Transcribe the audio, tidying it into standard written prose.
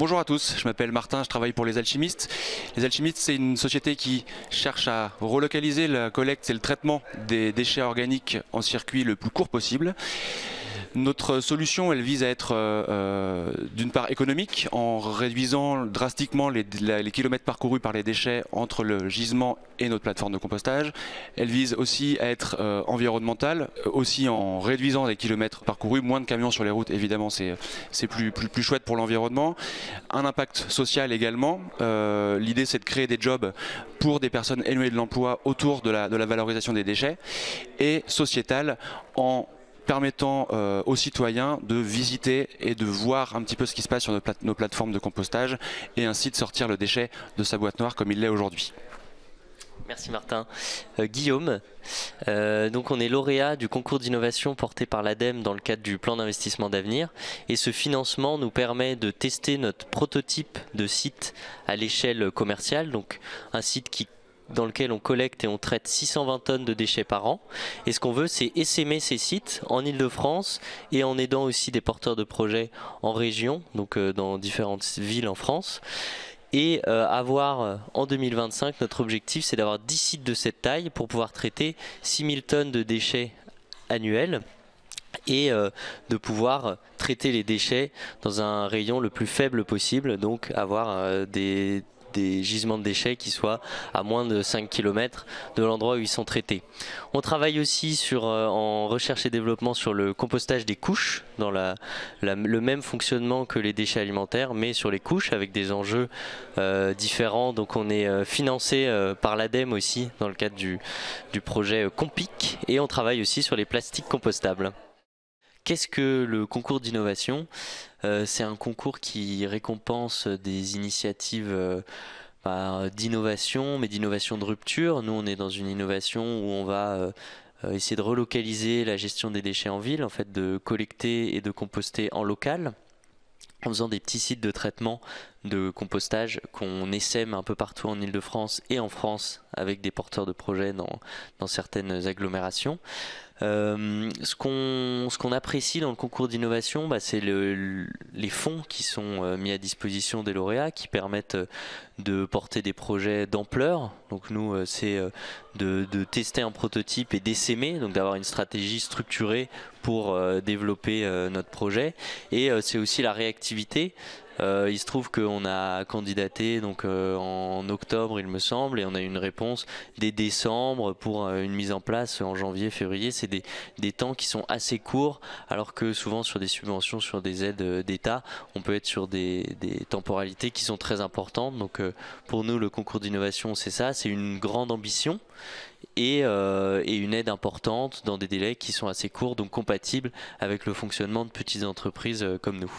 Bonjour à tous, je m'appelle Martin, je travaille pour Les Alchimistes. Les Alchimistes, c'est une société qui cherche à relocaliser la collecte et le traitement des déchets organiques en circuit le plus court possible. Notre solution, elle vise à être d'une part économique en réduisant drastiquement les kilomètres parcourus par les déchets entre le gisement et notre plateforme de compostage. Elle vise aussi à être environnementale, aussi en réduisant les kilomètres parcourus, moins de camions sur les routes, évidemment c'est plus chouette pour l'environnement. Un impact social également. L'idée c'est de créer des jobs pour des personnes éloignées de l'emploi autour de la valorisation des déchets, et sociétal en permettant aux citoyens de visiter et de voir un petit peu ce qui se passe sur nos plateformes de compostage, et ainsi de sortir le déchet de sa boîte noire comme il l'est aujourd'hui. Merci Martin. Guillaume, donc on est lauréat du concours d'innovation porté par l'ADEME dans le cadre du plan d'investissement d'avenir, et ce financement nous permet de tester notre prototype de site à l'échelle commerciale, donc un site dans lequel on collecte et on traite 620 tonnes de déchets par an. Et ce qu'on veut, c'est essaimer ces sites en Île-de-France et en aidant aussi des porteurs de projets en région, donc dans différentes villes en France. Et avoir en 2025, notre objectif, c'est d'avoir 10 sites de cette taille pour pouvoir traiter 6000 tonnes de déchets annuels, et de pouvoir traiter les déchets dans un rayon le plus faible possible, donc avoir des gisements de déchets qui soient à moins de 5 km de l'endroit où ils sont traités. On travaille aussi en recherche et développement sur le compostage des couches, dans le même fonctionnement que les déchets alimentaires, mais sur les couches avec des enjeux différents. Donc on est financé par l'ADEME aussi dans le cadre du projet Compic, et on travaille aussi sur les plastiques compostables. Qu'est-ce que le concours d'innovation ? C'est un concours qui récompense des initiatives d'innovation, mais d'innovation de rupture. Nous, on est dans une innovation où on va essayer de relocaliser la gestion des déchets en ville, en fait, de collecter et de composter en local, en faisant des petits sites de traitement de compostage qu'on essaime un peu partout en Île-de-France et en France avec des porteurs de projets dans certaines agglomérations. Ce qu'on apprécie dans le concours d'innovation, c'est les fonds qui sont mis à disposition des lauréats, qui permettent de porter des projets d'ampleur. Donc nous, c'est de tester un prototype et d'essaimer, donc d'avoir une stratégie structurée pour développer notre projet. Et c'est aussi la réactivité. Il se trouve qu'on a candidaté donc en octobre, il me semble, et on a eu une réponse dès décembre pour une mise en place en janvier, février. C'est des temps qui sont assez courts, alors que souvent sur des subventions, sur des aides d'État, on peut être sur des temporalités qui sont très importantes. Donc pour nous, le concours d'innovation, c'est ça, c'est une grande ambition et une aide importante dans des délais qui sont assez courts, donc compatibles avec le fonctionnement de petites entreprises comme nous.